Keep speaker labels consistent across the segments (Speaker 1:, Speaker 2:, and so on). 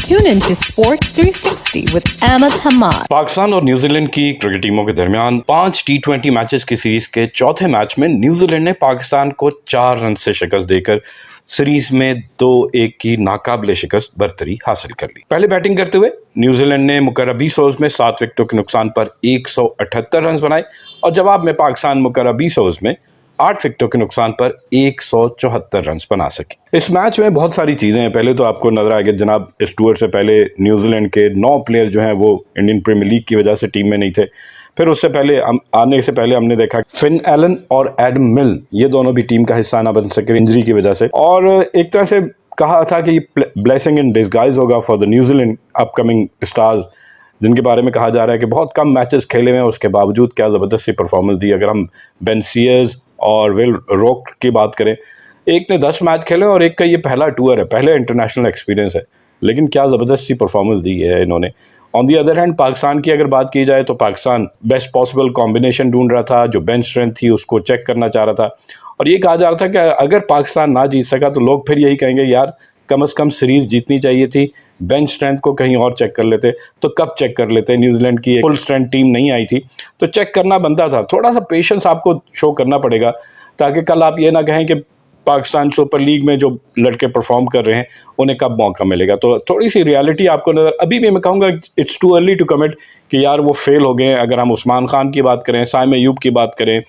Speaker 1: Tune in to Sports 360 with Ahmed Hamad.
Speaker 2: Pakistan और New Zealand की cricket टीमों के दरमियान 5 टी20 मैचेस की सीरीज के चौथे मैच में न्यूजीलैंड ने पाकिस्तान को 4 रन से शिकस्त देकर सीरीज में 2-1 की नाकाबिले शिकस्त बरतरी हासिल कर ली। पहले बैटिंग करते हुए न्यूजीलैंड ने मुकर्रर 20 ओवर्स में 7 विकेटों के नुकसान पर 178 रन बनाए और जवाब में पाकिस्तान मुकर्रर 20 ओवर्स में 8 विकेटों के नुकसान पर 174 रन बना सके। इस मैच में बहुत सारी चीज़ें हैं। पहले तो आपको नजर आएगा जनाब, इस टूर से पहले न्यूजीलैंड के 9 प्लेयर जो हैं वो इंडियन प्रीमियर लीग की वजह से टीम में नहीं थे। फिर उससे पहले आने से पहले हमने देखा फिन एलन और एडम मिल, ये दोनों भी टीम का हिस्सा ना बन सके इंजरी की वजह से, और एक तरह से कहा था कि ये ब्लेसिंग इन डिस्गाइज होगा for the New Zealand upcoming stars, जिनके बारे में कहा जा रहा है कि बहुत कम मैचेस खेले हुए हैं, उसके बावजूद क्या ज़बरदस्ती परफॉर्मेंस दी। अगर हम बेन सीयर्स और विल रॉक की बात करें, एक ने 10 मैच खेले और एक का ये पहला टूर है, पहले इंटरनेशनल एक्सपीरियंस है, लेकिन क्या ज़बरदस्ती परफॉर्मेंस दी है इन्होंने। On the other hand Pakistan की अगर बात की जाए तो पाकिस्तान बेस्ट पॉसिबल कॉम्बिनेशन ढूंढ रहा था, जो बेंच स्ट्रेंथ थी उसको चेक करना चाह रहा था, और ये कहा जा रहा था कि अगर पाकिस्तान ना जीत सका तो लोग फिर यही कहेंगे यार कम से कम सीरीज़ जीतनी चाहिए थी, बेंच स्ट्रेंथ को कहीं और चेक कर लेते। तो कब चेक कर लेते? न्यूजीलैंड की फुल स्ट्रेंथ टीम नहीं आई थी तो चेक करना बनता था। थोड़ा सा पेशेंस आपको शो करना पड़ेगा ताकि कल आप ये ना कहें कि पाकिस्तान सुपर लीग में जो लड़के परफॉर्म कर रहे हैं उन्हें कब मौका मिलेगा। तो थोड़ी सी रियलिटी आपको नज़र, अभी भी मैं कहूँगा it's too early to commit कि यार वो फेल हो गए हैं। अगर हम उस्मान खान की बात करें, साइम अयूब की बात करें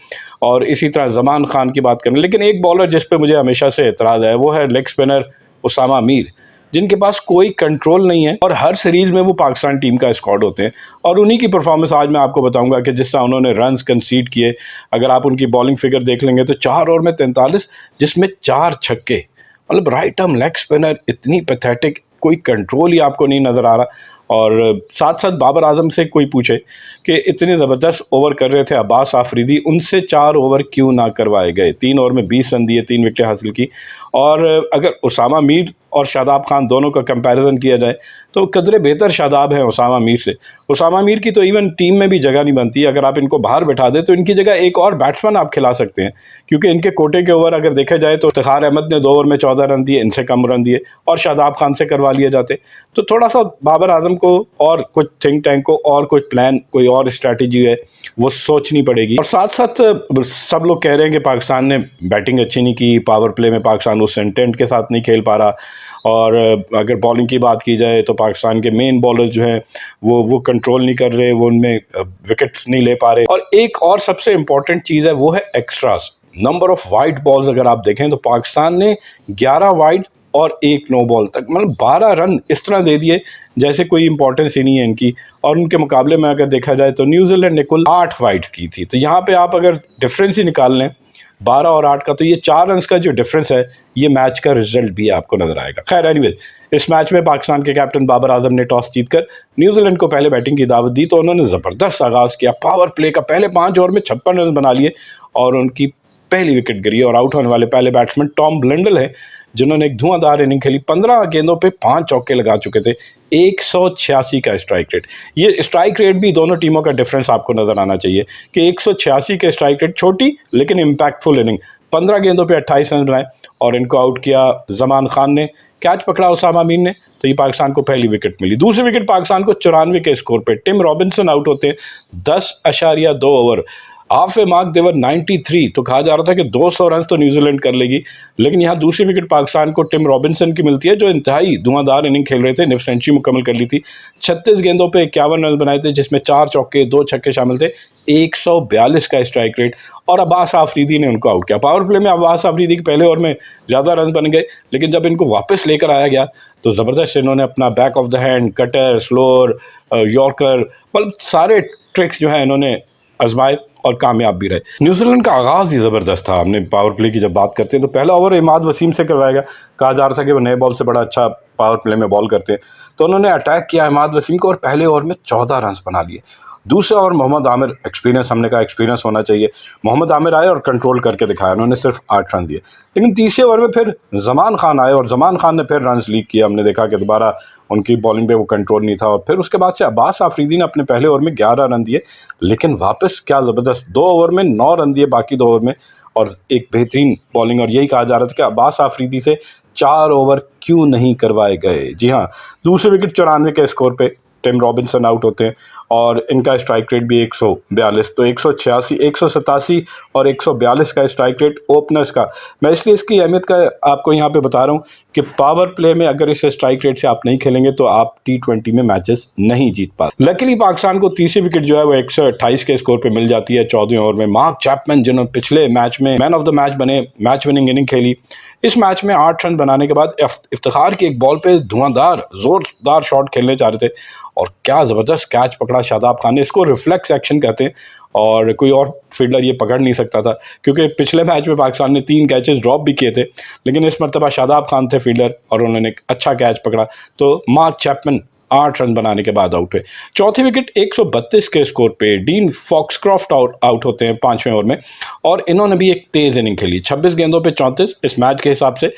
Speaker 2: और इसी तरह जमान खान की बात करें, लेकिन एक बॉलर जिस पे मुझे हमेशा से एतराज़ है वो है लेग स्पिनर उसामा मीर, जिनके पास कोई कंट्रोल नहीं है और हर सीरीज़ में वो पाकिस्तान टीम का स्क्वाड होते हैं। और उन्हीं की परफॉर्मेंस आज मैं आपको बताऊंगा कि जिस तरह उन्होंने रन्स कंसीड किए। अगर आप उनकी बॉलिंग फिगर देख लेंगे तो 4 ओवर में 43, जिसमें 4 छक्के, मतलब राइट आर्म लेग स्पिनर, इतनी पैथेटिक, कोई कंट्रोल ही आपको नहीं नज़र आ रहा। और साथ साथ बाबर आजम से कोई पूछे कि इतने ज़बरदस्त ओवर कर रहे थे अब्बास आफरीदी, उनसे 4 ओवर क्यों ना करवाए गए? 3 ओवर में 20 रन दिए, 3 विकेटें हासिल की। और अगर उसामा मीर और शादाब खान दोनों का कंपैरिजन किया जाए तो कदरे बेहतर शादाब हैं उसामा मीर से। उसामा मीर की तो इवन टीम में भी जगह नहीं बनती। अगर आप इनको बाहर बैठा दें तो इनकी जगह एक और बैट्समैन आप खिला सकते हैं, क्योंकि इनके कोटे के ओवर अगर देखे जाए तो इफ्तिखार अहमद ने 2 ओवर में 14 रन दिए, इनसे कम रन दिए, और शादाब खान से करवा लिए जाते। तो थोड़ा सा बाबर आजम को और कुछ थिंक टैंक को और कुछ प्लान, कोई और स्ट्रैटेजी है वो सोचनी पड़ेगी। और साथ साथ सब लोग कह रहे हैं कि पाकिस्तान ने बैटिंग अच्छी नहीं की, पावर प्ले में पाकिस्तान उस इंटेंट के साथ नहीं खेल पा रहा, और अगर बॉलिंग की बात की जाए तो पाकिस्तान के मेन बॉलर जो हैं वो कंट्रोल नहीं कर रहे, वो उनमें विकेट नहीं ले पा रहे। और एक और सबसे इंपॉर्टेंट चीज़ है वो है extras, number of wide balls. अगर आप देखें तो पाकिस्तान ने 11 वाइड और 1 नो बॉल तक, मतलब 12 रन इस तरह दे दिए जैसे कोई इंपॉर्टेंस ही नहीं है इनकी। और उनके मुकाबले में अगर देखा जाए तो न्यूजीलैंड ने कुल 8 वाइड की थी। तो यहाँ पे आप अगर डिफरेंस ही निकाल लें 12 और 8 का, तो ये 4 रन का जो डिफरेंस है ये मैच का रिजल्ट भी आपको नजर आएगा। खैर एनीवेज, इस मैच में पाकिस्तान के कैप्टन बाबर आजम ने टॉस जीतकर न्यूजीलैंड को पहले बैटिंग की दावत दी, तो उन्होंने ज़बरदस्त आगाज़ किया। पावर प्ले का पहले 5 ओवर में 56 रन बना लिए और उनकी पहली विकेट गिरी। और आउट होने वाले पहले बैट्समैन टॉम ब्लेंडल हैं, जिन्होंने एक धुआंधार इनिंग खेली। 15 गेंदों पे 5 चौके लगा चुके थे, 186 का स्ट्राइक रेट। ये स्ट्राइक रेट भी दोनों टीमों का डिफरेंस आपको नजर आना चाहिए कि 186 के स्ट्राइक रेट, छोटी लेकिन इम्पैक्टफुल इनिंग। 15 गेंदों पे 28 रन बनाए और इनको आउट किया जमान खान ने, कैच पकड़ा उसामा मीर ने, तो ये पाकिस्तान को पहली विकेट मिली। दूसरी विकेट पाकिस्तान को 94 के स्कोर पे टिम रॉबिन्सन आउट होते हैं 10.2 ओवर। हाफ ए मार्क देवर 93, तो कहा जा रहा था कि 200 रन तो न्यूजीलैंड कर लेगी, लेकिन यहाँ दूसरी विकेट पाकिस्तान को टिम रॉबिन्सन की मिलती है, जो इंतहाई धुआंधार इनिंग खेल रहे थे, निफ सेंचुरी मुकम्मल कर ली थी। 36 गेंदों पे 51 रन बनाए थे, जिसमें 4 चौके 2 छक्के शामिल थे, 142 का स्ट्राइक रेट। और अब्बास आफरीदी ने उनको आउट किया। पावर प्ले में अब्बास आफरीदी के पहले ओवर में ज़्यादा रन बन गए, लेकिन जब इनको वापस लेकर आया गया तो ज़बरदस्त इन्होंने अपना back of the hand, cutter, slower, yorker, मतलब सारे ट्रिक्स जो है इन्होंने आजमाए और कामयाब भी रहे। न्यूजीलैंड का आगाज़ ही ज़बरदस्त था। हमने पावर प्ले की जब बात करते हैं तो पहला ओवर इमाद वसीम से करवाया गया। कहा जा रहा था कि वो नए बॉल से बड़ा अच्छा पावर प्ले में बॉल करते हैं, तो उन्होंने अटैक किया इमाद वसीम को और पहले ओवर में 14 रन बना लिए। दूसरे ओवर मोहम्मद आमिर, एक्सपीरियंस, हमने कहा एक्सपीरियंस होना चाहिए, मोहम्मद आमिर आए और कंट्रोल करके दिखाया, उन्होंने सिर्फ 8 रन दिए। लेकिन तीसरे ओवर में फिर जमान खान आए और जमान खान ने फिर रन लीक किया। हमने देखा कि दोबारा उनकी बॉलिंग पे वो कंट्रोल नहीं था। और फिर उसके बाद से अब्बास आफरीदी ने अपने पहले ओवर में 11 रन दिए, लेकिन वापस क्या ज़बरदस्त 2 ओवर में 9 रन दिए बाकी 2 ओवर में, और एक बेहतरीन बॉलिंग। और यही कहा जा रहा था कि अब्बास आफरीदी से 4 ओवर क्यों नहीं करवाए गए। जी हाँ, दूसरे विकेट 94 के स्कोर पे टिम रॉबिन्सन आउट होते हैं और इनका स्ट्राइक रेट भी 142, तो 186, 187 और 142 का स्ट्राइक रेट ओपनर्स का। मैं इसलिए इसकी अहमियत का आपको यहाँ पे बता रहा हूँ कि पावर प्ले में अगर इस स्ट्राइक रेट से आप नहीं खेलेंगे तो आप T20 में मैचेस नहीं जीत पाते। लकीली पाकिस्तान को तीसरी विकेट जो है वो 128 के स्कोर पे मिल जाती है 14वें ओवर में। मार्क चैपमैन जिन्होंने पिछले मैच में मैन ऑफ द मैच बने, मैच विनिंग इनिंग खेली, इस मैच में 8 रन बनाने के बाद इफ्तिखार की एक बॉल पे धुआंधार जोरदार शॉट खेलने चाह रहे थे और क्या ज़बरदस्त कैच पकड़ा शादाब खान ने। इसको रिफ्लेक्स एक्शन कहते हैं और कोई और फील्डर ये पकड़ नहीं सकता था, क्योंकि पिछले मैच में पाकिस्तान ने 3 कैचेस ड्रॉप भी किए थे, लेकिन इस मरतबा शादाब खान थे फील्डर और उन्होंने एक अच्छा कैच पकड़ा। तो मार्क चैपमैन 8 रन बनाने के बाद आउट हुए। चौथी विकेट 132 के स्कोर पे डीन फॉक्सक्रॉफ्ट आउट होते हैं 5वें ओवर में और इन्होंने भी एक तेज़ इनिंग खेली। 26 गेंदों पे 34, इस मैच के हिसाब से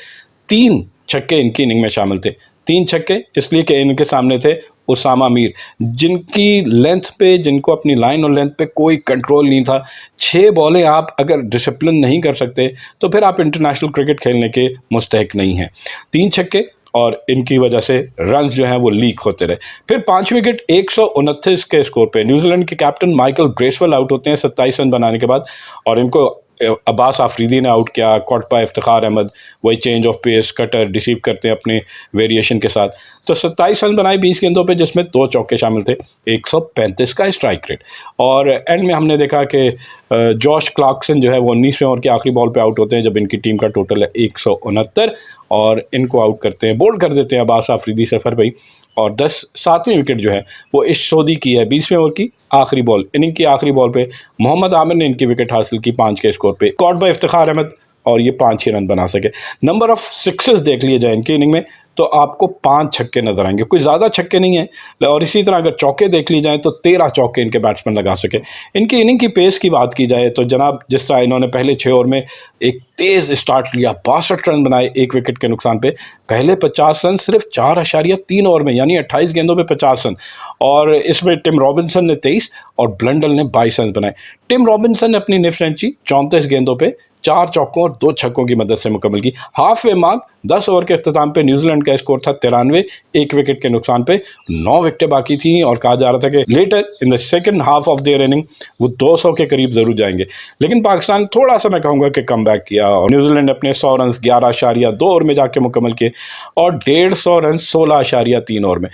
Speaker 2: 3 छक्के इनकी इनिंग में शामिल थे। 3 छक्के इसलिए कि इनके सामने थे उसामा मीर, जिनकी लेंथ पे, जिनको अपनी लाइन और लेंथ पे कोई कंट्रोल नहीं था। 6 बॉलें आप अगर डिसिप्लिन नहीं कर सकते तो फिर आप इंटरनेशनल क्रिकेट खेलने के मुस्तहिक नहीं हैं। 3 छक्के और इनकी वजह से रन्स जो हैं वो लीक होते रहे। फिर 5 विकेट 129 के स्कोर पे न्यूजीलैंड के कैप्टन माइकल ब्रेसवेल आउट होते हैं 27 रन बनाने के बाद और इनको अब्बास आफरीदी ने आउट किया। कॉट बाय इफ्तिखार अहमद, वही change of pace cutter receive करते हैं अपने वेरिएशन के साथ। तो 27 रन बनाए 20 गेंदों पे, जिसमें 2 चौके शामिल थे। 135 का स्ट्राइक रेट और एंड में हमने देखा कि जॉश क्लार्कसन जो है वो 19वें ओवर के आखिरी बॉल पे आउट होते हैं जब इनकी टीम का टोटल है 169 और इनको आउट करते हैं, बोल्ड कर देते हैं अब्बास आफरीदी सफ़र भाई। और 7वीं विकेट जो है वो इस सोदी की है 20वें ओवर की आखिरी बॉल, इनिंग की आखिरी बॉल पे मोहम्मद आमिर ने इनकी विकेट हासिल की 5 के स्कोर पे। कॉट बाय इफ्तिखार अहमद और ये 5 ही रन बना सके। नंबर ऑफ सिक्सेस देख लिए जाए इनकी इनिंग में तो आपको 5 छक्के नजर आएंगे, कोई ज़्यादा छक्के नहीं हैं। और इसी तरह अगर चौके देख ली जाए तो 13 चौके इनके बैट्समैन लगा सके। इनकी इनिंग की पेस की बात की जाए तो जनाब जिस तरह इन्होंने पहले 6 ओवर में एक तेज़ स्टार्ट लिया, 62 रन बनाए 1 विकेट के नुकसान पे। पहले 50 रन सिर्फ 4.3 ओवर में, यानी 28 गेंदों पे 50 रन और इसमें टिम रॉबिन्सन ने 23 और ब्लंडल ने 22 रन बनाए। टिम रॉबिन्सन ने अपनी निफ सेंचुरी 34 गेंदों पे 4 चौकों और 2 छक्कों की मदद से मुकम्मल की। हाफ वे मार्क 10 ओवर के अख्ताम पे न्यूजीलैंड का स्कोर था 93, 1 विकेट के नुकसान पे 9 विकेटें बाकी थी और कहा जा रहा था कि later in the second half of their innings वो 200 के करीब ज़रूर जाएंगे, लेकिन पाकिस्तान थोड़ा सा मैं कहूँगा कि कम बैक किया और न्यूजीलैंड ने अपने 100 रन 11.2 ओवर में जाके मुकम्मल किए और 150 रन 16.3 ओवर में।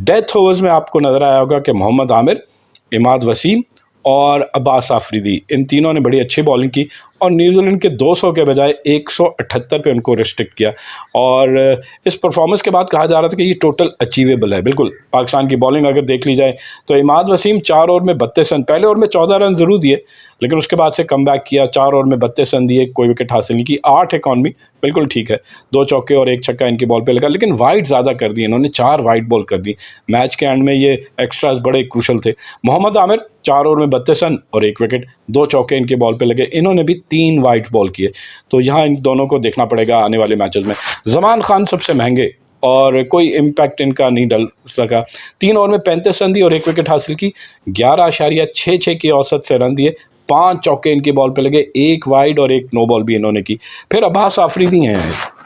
Speaker 2: डेथ ओवर्स में आपको नज़र आया होगा कि मोहम्मद आमिर, इमाद वसीम और अब्बास आफरीदी, इन तीनों ने बड़ी अच्छी बॉलिंग की और न्यूजीलैंड के 200 के बजाय 178 पे उनको रिस्ट्रिक्ट किया। और इस परफॉर्मेंस के बाद कहा जा रहा था कि ये टोटल अचीवेबल है। बिल्कुल पाकिस्तान की बॉलिंग अगर देख ली जाए तो इमाद वसीम 4 ओवर में 32 रन, पहले ओवर में 14 रन ज़रूर दिए लेकिन उसके बाद से कम बैक किया, 4 ओवर में 32 रन दिए, कोई विकेट हासिल नहीं की, 8 इकॉनमी, बिल्कुल ठीक है। 2 चौके और 1 छक्का इनकी बॉल पे लगा, लेकिन वाइड ज़्यादा कर दी इन्होंने, 4 वाइड बॉल कर दी। मैच के एंड में ये एक्स्ट्राज बड़े क्रूशल थे। मोहम्मद आमिर 4 ओवर में 32 रन और 1 विकेट, 2 चौके इनकी बॉल पे लगे, इन्होंने भी 3 वाइड बॉल किए। तो यहाँ इन दोनों को देखना पड़ेगा आने वाले मैचेस में। जमान खान सबसे महंगे और कोई इम्पैक्ट इनका नहीं डल सका। 3 ओवर में 35 रन दिए और 1 विकेट हासिल की, 11.66 की औसत से रन दिए, 5 चौके इनकी बॉल पे लगे, 1 वाइड और 1 नो बॉल भी इन्होंने की। फिर अब्बास आफरीदी हैं,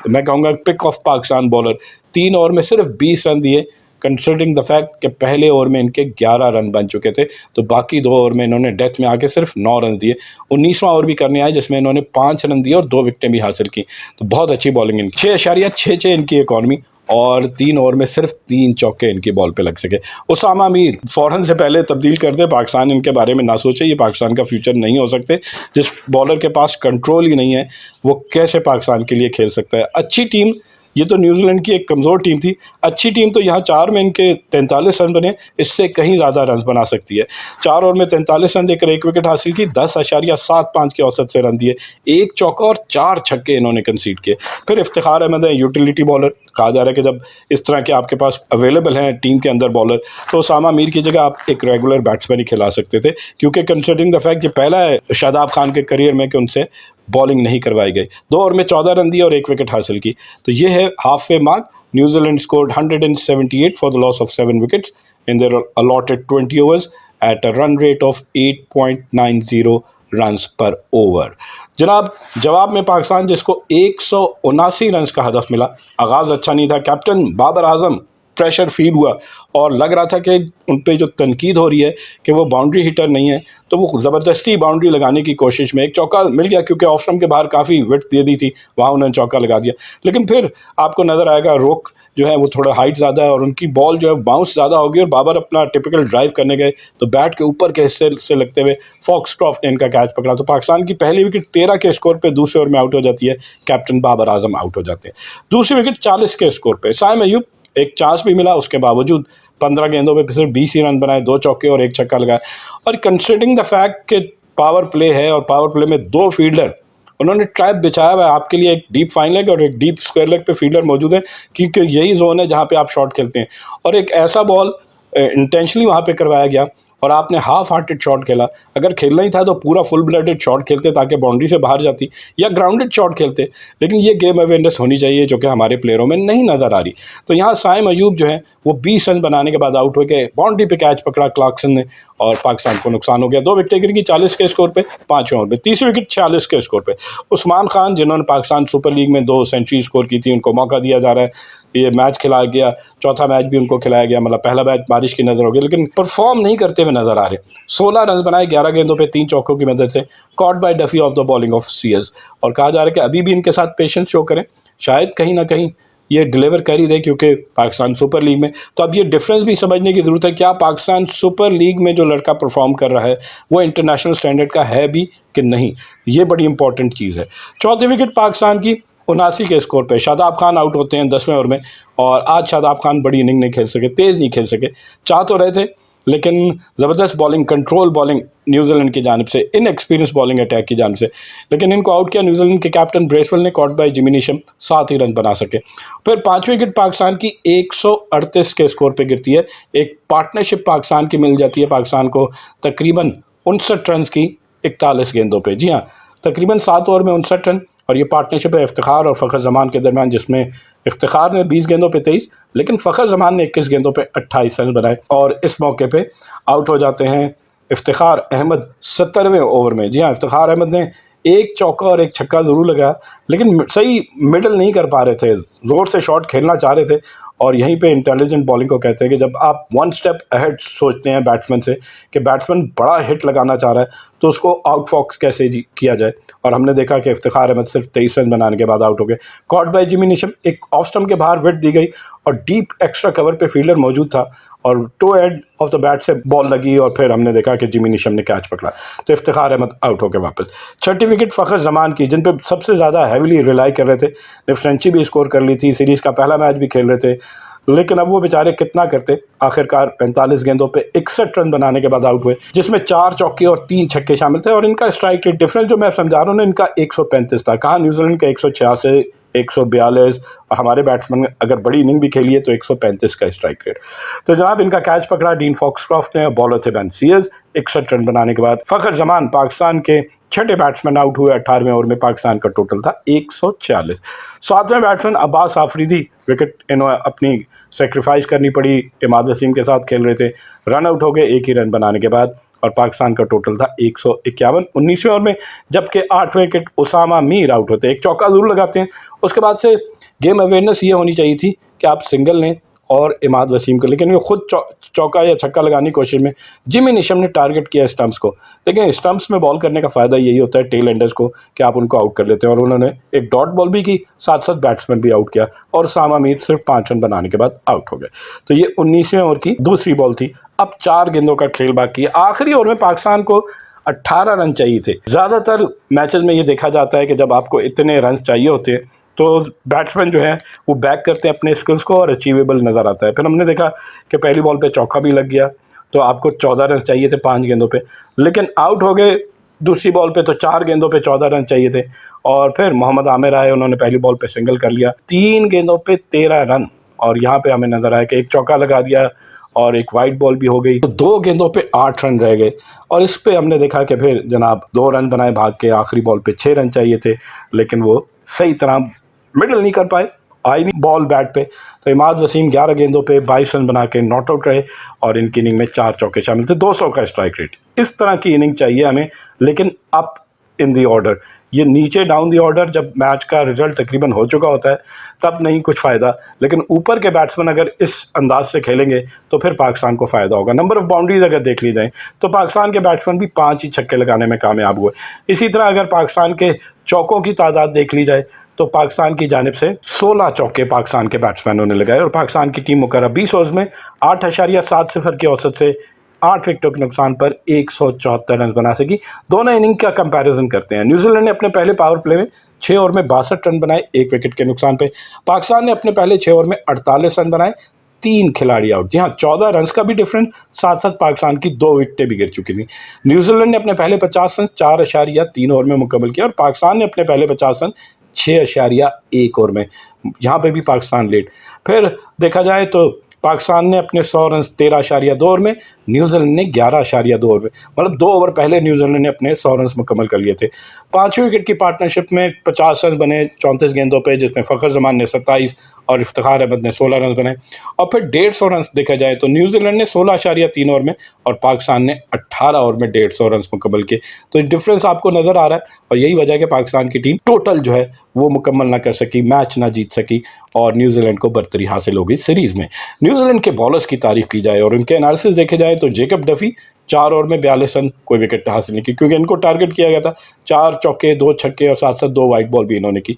Speaker 2: मैं कहूँगा pick of Pakistan bowler, 3 over में सिर्फ 20 रन दिए, कंसिडरिंग द फैक्ट कि पहले ओवर में इनके 11 रन बन चुके थे, तो बाकी 2 ओवर में इन्होंने डेथ में आके सिर्फ 9 रन दिए। 19वां ओवर भी करने आए जिसमें इन्होंने 5 रन दिए और 2 विकेटें भी हासिल की। तो बहुत अच्छी बॉलिंग इनकी, 6.66 इनकी इकॉनमी और 3 ओवर में सिर्फ 3 चौके इनकी बॉल पे लग सके। उसामा मीर फ़ौरन से पहले तब्दील कर दे, पाकिस्तान इनके बारे में ना सोचे, ये पाकिस्तान का फ्यूचर नहीं हो सकते। जिस बॉलर के पास कंट्रोल ही नहीं है वो कैसे पाकिस्तान के लिए खेल सकता है। अच्छी टीम, ये तो न्यूजीलैंड की एक कमज़ोर टीम थी, अच्छी टीम तो यहाँ 4 में इनके 43 रन बने, इससे कहीं ज़्यादा रन बना सकती है। 4 ओवर में 43 रन देकर 1 विकेट हासिल की, 10.75 की औसत से रन दिए, 1 चौका और 4 छक्के इन्होंने कंसीड किए। फिर इफ्तिखार अहमद है, यूटिलिटी बॉलर, कहा जा रहा है कि जब इस तरह के आपके पास अवेलेबल हैं टीम के अंदर बॉलर तो उसामा मीर की जगह आप एक रेगुलर बैट्समैन ही खिला सकते थे, क्योंकि कंसिडरिंग द फैक्ट ये पहला है शादाब खान के करियर में कि उनसे बॉलिंग नहीं करवाई गई। 2 ओवर में 14 रन दिए और 1 विकेट हासिल की। तो ये है half way mark. New Zealand scored 178 for the loss of 7 wickets in their allotted 20 overs at a run rate of 8.90 runs पर ओवर। जनाब जवाब में पाकिस्तान जिसको 179 रन्स का हदफ मिला, आगाज़ अच्छा नहीं था, captain Babar Azam pressure feel हुआ और लग रहा था कि उन पे जो तनकीद हो रही है कि वो बाउंड्री हिटर नहीं है, तो वो ज़बरदस्ती बाउंड्री लगाने की कोशिश में एक चौका मिल गया, क्योंकि ऑफ स्टंप के बाहर काफ़ी विड्थ दे दी थी, वहाँ उन्होंने चौका लगा दिया। लेकिन फिर आपको नज़र आएगा रोक जो है वो थोड़ा हाइट ज़्यादा है और उनकी बॉल जो है बाउंस ज़्यादा होगी और बाबर अपना टिपिकल ड्राइव करने गए तो बैट के ऊपर के हिस्से से लगते हुए फॉक्सक्रॉफ्ट ने इनका कैच पकड़ा। तो पाकिस्तान की पहली विकेट 13 के स्कोर पे दूसरे ओवर में आउट हो जाती है, कैप्टन बाबर आजम आउट हो जाते हैं। दूसरी विकेट 40 के स्कोर पे साइम अयूब, एक चांस भी मिला, उसके बावजूद 15 गेंदों पे सिर्फ 20 ही रन बनाए, 2 चौके और 1 छक्का लगाया। और कंसिडरिंग द फैक्ट कि पावर प्ले है और पावर प्ले में 2 फील्डर उन्होंने ट्रैप बिछाया हुआ है आपके लिए, एक डीप फाइन लेग और एक डीप स्क्वायर लेग पे फील्डर मौजूद है, क्योंकि यही जोन है जहाँ पे आप शॉट खेलते हैं। और एक ऐसा बॉल इंटेंशनली वहाँ पे करवाया गया और आपने हाफ हार्टेड शॉट खेला। अगर खेलना ही था तो पूरा फुल ब्लडेड शॉट खेलते ताकि बाउंड्री से बाहर जाती, या ग्राउंडेड शॉट खेलते, लेकिन ये गेम अवेयरनेस होनी चाहिए जो कि हमारे प्लेयरों में नहीं नज़र आ रही। तो यहाँ साइम अयूब जो है वो 20 रन बनाने के बाद आउट हो गए, बाउंड्री पे कैच पकड़ा क्लार्कसन ने और पाकिस्तान को नुकसान हो गया। 2 विकेटें गिर गई 40 के स्कोर पे 5वें ओवर में। तीसरी विकेट 46 के स्कोर पे उस्मान खान, जिन्होंने पाकिस्तान सुपर लीग में 2 सेंचुरी स्कोर की थी, उनको मौका दिया जा रहा है, ये मैच खिलाया गया, चौथा मैच भी उनको खिलाया गया, मतलब पहला मैच बारिश की नज़र हो गई, लेकिन परफॉर्म नहीं करते हुए नज़र आ रहे। 16 रन बनाए 11 गेंदों पे 3 चौकों की मदद से, caught by Duffy of the bowling of CS. और कहा जा रहा है कि अभी भी इनके साथ पेशेंस शो करें, शायद कहीं ना कहीं ये डिलीवर कर ही दे, क्योंकि पाकिस्तान सुपर लीग में। तो अब ये डिफरेंस भी समझने की ज़रूरत है, क्या पाकिस्तान सुपर लीग में जो लड़का परफॉर्म कर रहा है वो इंटरनेशनल स्टैंडर्ड का है भी कि नहीं, ये बड़ी इंपॉर्टेंट चीज़ है। चौथी विकेट पाकिस्तान की 79 के स्कोर पे शादाब खान आउट होते हैं 10वें ओवर में, और आज शादाब खान बड़ी इनिंग नहीं खेल सके, तेज़ नहीं खेल सके, चाह तो रहे थे, लेकिन ज़बरदस्त बॉलिंग, कंट्रोल बॉलिंग न्यूजीलैंड की जानिब से, इनएक्सपीरियंस बॉलिंग अटैक की जानिब से, लेकिन इनको आउट किया न्यूजीलैंड के कैप्टन ब्रेसवेल ने, cot by Jimmy Neesham, 7 he run बना सके। फिर 5वीं विकेट पाकिस्तान की 138 के स्कोर पे गिरती है। एक पार्टनरशिप पाकिस्तान की मिल जाती है पाकिस्तान को तकरीबन 59 रन की 41 गेंदों पर। जी हाँ, तकरीबन 7 ओवर में 59 रन, और ये पार्टनरशिप है इफ्तिखार और फ़खर जमान के दरमियान, जिसमें इफ्तिखार ने 20 गेंदों पे 23, लेकिन फ़खर जमान ने 21 गेंदों पे 28 रन बनाए। और इस मौके पे आउट हो जाते हैं इफ्तिखार अहमद 70वें ओवर में। जी हाँ, इफ्तिखार अहमद ने 1 चौका और 1 छक्का ज़रूर लगाया, लेकिन सही मिडल नहीं कर पा रहे थे, ज़ोर से शॉट खेलना चाह रहे थे। और यहीं पे इंटेलिजेंट बॉलिंग को कहते हैं कि जब आप 1 स्टेप अहेड सोचते हैं बैट्समैन से कि बैट्समैन बड़ा हिट लगाना चाह रहा है, तो उसको आउट फॉक्स कैसे किया जाए। और हमने देखा कि इफ्तिखार अहमद सिर्फ 23 रन बनाने के बाद आउट हो गए। कॉट बाय जिमी नीशम, एक ऑफ स्टंप के बाहर विकेट दी गई और डीप एक्स्ट्रा कवर पे फील्डर मौजूद था और toe end of the bat से बॉल लगी और फिर हमने देखा कि जिमी नीशम ने कैच पकड़ा, तो इफ्तिखार अहमद आउट हो गए वापस। 6ठी विकेट फ़खर जमान की, जिन पे सबसे ज़्यादा हैविली रिलाई कर रहे थे, ने सेंचुरी भी स्कोर कर ली थी, सीरीज़ का पहला मैच भी खेल रहे थे, लेकिन अब वो बेचारे कितना करते, आखिरकार 45 गेंदों पे 61 रन बनाने के बाद आउट हुए, जिसमें 4 चौके और 3 छक्के शामिल थे। और इनका स्ट्राइक रेट डिफरेंस जो मैं समझा रहा हूँ ना, इनका 135 था, कहाँ न्यूजीलैंड का 186, 142, और हमारे बैट्समैन अगर बड़ी इनिंग भी खेली है तो 135 का स्ट्राइक रेट। तो जनाब इनका कैच पकड़ा डीन फॉक्सक्रॉफ्ट ने, बॉलर थे बेन सीयर्स। 61 रन बनाने के बाद फ़खर जमान पाकिस्तान के 6ठे बैट्समैन आउट हुए। 18वें ओवर में पाकिस्तान का टोटल था 140। 7वें बैट्समैन अब्बास आफरीदी, विकेट इन्होंने अपनी सेक्रीफाइस करनी पड़ी, इमाद वसीम के साथ खेल रहे थे, रन आउट हो गए 1 ही रन बनाने के बाद, और पाकिस्तान का टोटल था 151। 19वें ओवर में जबकि 8वें विकेट उसामा मीर आउट होते हैं, एक चौका ज़रूर लगाते हैं। उसके बाद से गेम अवेयरनेस ये होनी चाहिए थी कि आप सिंगल लें और इमाद वसीम को, लेकिन वो खुद चौका या छक्का लगाने की कोशिश में जिमी नीशम ने टारगेट किया स्टंप्स को। लेकिन स्टंप्स में बॉल करने का फ़ायदा यही होता है टेल एंडर्स को कि आप उनको आउट कर लेते हैं, और उन्होंने एक डॉट बॉल भी की, साथ साथ बैट्समैन भी आउट किया, और सामा मीर सिर्फ 5 रन बनाने के बाद आउट हो गए। तो ये 19वें ओवर की दूसरी बॉल थी। अब 4 गेंदों का खेल बाकी है। आखिरी ओवर में पाकिस्तान को 18 रन चाहिए थे। ज़्यादातर मैचेस में ये देखा जाता है कि जब आपको इतने रन चाहिए होते हैं तो बैट्समैन जो है वो बैक करते हैं अपने स्किल्स को और अचीवेबल नज़र आता है। फिर हमने देखा कि पहली बॉल पे चौका भी लग गया, तो आपको 14 रन चाहिए थे 5 गेंदों पे, लेकिन आउट हो गए दूसरी बॉल पे, तो 4 गेंदों पे 14 रन चाहिए थे। और फिर मोहम्मद आमिर आए, उन्होंने पहली बॉल पे सिंगल कर लिया, 3 गेंदों पे 13 रन, और यहाँ पे हमें नज़र आया कि एक चौका लगा दिया और एक वाइट बॉल भी हो गई, तो 2 गेंदों पे 8 रन रह गए। और इस पे हमने देखा कि फिर जनाब 2 रन बनाए भाग के, आखिरी बॉल पे 6 रन चाहिए थे, लेकिन वो सही तरह मिडल नहीं कर पाए
Speaker 3: आई नहीं बॉल बैट पे, तो इमाद वसीम 11 गेंदों पे 22 रन बना के नॉट आउट रहे और इनकी इनिंग में 4 चौके शामिल थे, 200 का स्ट्राइक रेट। इस तरह की इनिंग चाहिए हमें, लेकिन अप इन दी ऑर्डर। ये नीचे डाउन दी ऑर्डर जब मैच का रिजल्ट तकरीबन हो चुका होता है तब नहीं कुछ फ़ायदा, लेकिन ऊपर के बैट्समैन अगर इस अंदाज से खेलेंगे तो फिर पाकिस्तान को फ़ायदा होगा। नंबर ऑफ़ बाउंड्रीज अगर देख ली जाए तो पाकिस्तान के बैट्समैन भी 5 ही छक्के लगाने में कामयाब हुए। इसी तरह अगर पाकिस्तान के चौकों की तादाद देख ली जाए तो पाकिस्तान की जानिब से 16 चौके पाकिस्तान के बैट्समैनों ने लगाए और पाकिस्तान की टीम मुकर्रर 20 ओवर्स में 8.7 की औसत से 8 विकेटों के नुकसान पर 174 रन बना सकी। दोनों इनिंग का कंपैरिजन करते हैं। न्यूजीलैंड ने अपने पहले पावर प्ले में 6 ओवर में 62 रन बनाए 1 विकेट के नुकसान पे। पाकिस्तान ने अपने पहले 6 ओवर में 48 रन बनाए, 3 खिलाड़ी आउट। जी हाँ, 14 रन का भी डिफरेंस, साथ साथ पाकिस्तान की 2 विकेटें भी गिर चुकी थी। न्यूजीलैंड ने अपने पहले 50 रन 4.3 ओवर में मुकम्मल किया और पाकिस्तान ने अपने पहले 50 रन 6.1 ओवर में। यहाँ पे भी पाकिस्तान लेट। फिर देखा जाए तो पाकिस्तान ने अपने 100 रन 13.2 ओवर में, न्यूजीलैंड ने 11.2 ओवर में, मतलब 2 ओवर पहले न्यूजीलैंड ने अपने 100 रन मुकम्मल कर लिए थे। 5वें विकेट की पार्टनरशिप में 50 रन बने 34 गेंदों पे, जिसमें फ़खर जमान ने 27 और इफ्तिखार अहमद ने 16 रन बनाए। और फिर 150 रन देखा जाए तो न्यूजीलैंड ने 16.3 ओवर में और पाकिस्तान ने 18 ओवर में 150 रन मुकम्मल किए। तो डिफरेंस आपको नज़र आ रहा है और यही वजह है कि पाकिस्तान की टीम टोटल जो है वो मुकम्मल ना कर सकी, मैच ना जीत सकी और न्यूजीलैंड को बरतरी हासिल हो गई सीरीज़ में। न्यूजीलैंड के बॉलर्स की तारीफ की जाए और उनके एनालिसिस देखे जाए तो जेकब डफी 4 ओवर में 42 रन, कोई विकेट हासिल नहीं की क्योंकि इनको टारगेट किया गया था। 4 चौके 2 छक्के और साथ साथ 2 वाइट बॉल भी इन्होंने की।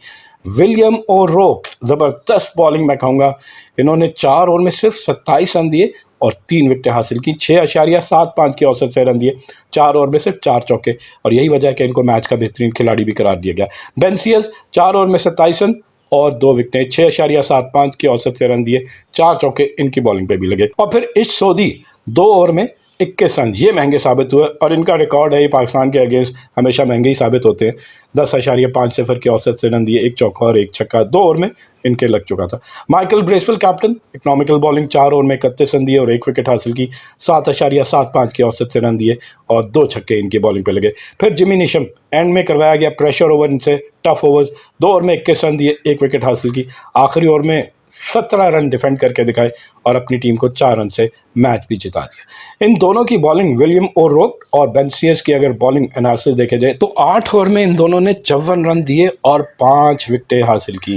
Speaker 3: विलियम ओ'रोर्क ज़बरदस्त बॉलिंग मैं कहूँगा, इन्होंने 4 ओवर में सिर्फ 27 रन दिए और 3 विकेटें हासिल की। 6.75 की औसत से रन दिए, 4 ओवर में सिर्फ 4 चौके और यही वजह है कि इनको मैच का बेहतरीन खिलाड़ी भी करार दिया गया। बेन सियर्स 4 ओवर में 27 रन और 2 विकेटें, 6.75 की औसत से रन दिए, 4 चौके इनकी बॉलिंग पे भी लगे। और फिर इश सोदी 2 ओवर में 21 रन, ये महंगे साबित हुए और इनका रिकॉर्ड है ये पाकिस्तान के अगेंस्ट हमेशा महंगे ही साबित होते हैं। 10.50 की औसत से रन दिए, 1 चौका और 1 छक्का 2 ओवर में इनके लग चुका था। Michael Bracewell captain, economical bowling, 4 over में 31 रन दिए और 1 विकेट हासिल की, 7.75 की औसत से रन दिए और 2 छक्के इनकी बॉलिंग पे लगे। फिर जिमी निशम, एंड में करवाया गया प्रेशर ओवर इनसे, टफ ओवर्स, 2 ओवर में 21 रन दिए, 1 विकेट हासिल की, आखिरी ओवर में 17 रन डिफेंड करके दिखाए और अपनी टीम को 4 रन से मैच भी जिता दिया। इन दोनों की बॉलिंग, विलियम ओ'रोर्क और बेन सियर्स की अगर बॉलिंग एनालिसिस देखे जाए तो 8 ओवर में इन दोनों ने 54 रन दिए और 5 विकेटें हासिल की।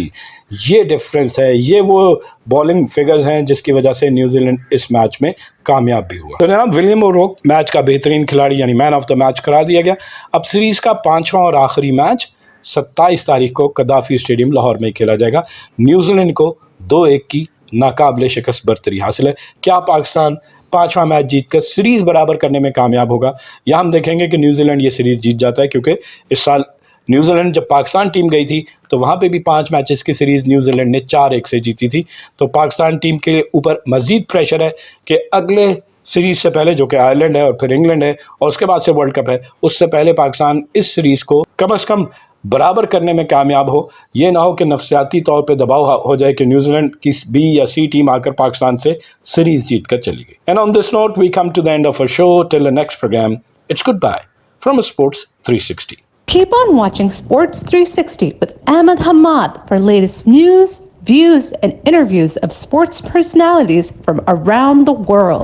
Speaker 3: ये डिफरेंस है, ये वो बॉलिंग फिगर्स हैं जिसकी वजह से न्यूजीलैंड इस मैच में कामयाब भी हुआ। तो जनाब, विलियम ओ'रोर्क मैच का बेहतरीन खिलाड़ी यानी मैन ऑफ द मैच करार दिया गया। अब सीरीज़ का 5वां और आखिरी मैच 27 तारीख को कदाफी स्टेडियम लाहौर में खेला जाएगा। न्यूजीलैंड को 2-1 की नाकाबिले शिकस्त बरतरी हासिल है। क्या पाकिस्तान 5वां मैच जीतकर सीरीज़ बराबर करने में कामयाब होगा, या हम देखेंगे कि न्यूजीलैंड ये सीरीज़ जीत जाता है? क्योंकि इस साल न्यूजीलैंड जब पाकिस्तान टीम गई थी तो वहाँ पे भी 5 मैचेस की सीरीज़ न्यूजीलैंड ने 4-1 से जीती थी। तो पाकिस्तान टीम के ऊपर मज़ीद प्रेशर है कि अगले सीरीज़ से पहले, जो कि आयरलैंड है और फिर इंग्लैंड है और उसके बाद से वर्ल्ड कप है, उससे पहले पाकिस्तान इस सीरीज़ को कम से कम बराबर करने में कामयाब हो। ये ना हो कि नफसियाती तौर पे दबाव हो जाए कि न्यूजीलैंड की बी या सी टीम आकर पाकिस्तान से सीरीज़ जीत कर चली गई। And on this note we come to the end of a show. Till the next programme, it's goodbye from Sports 360.
Speaker 1: Keep on watching Sports 360 with Ahmed Hamad for latest news, views, and interviews of sports personalities from around the world.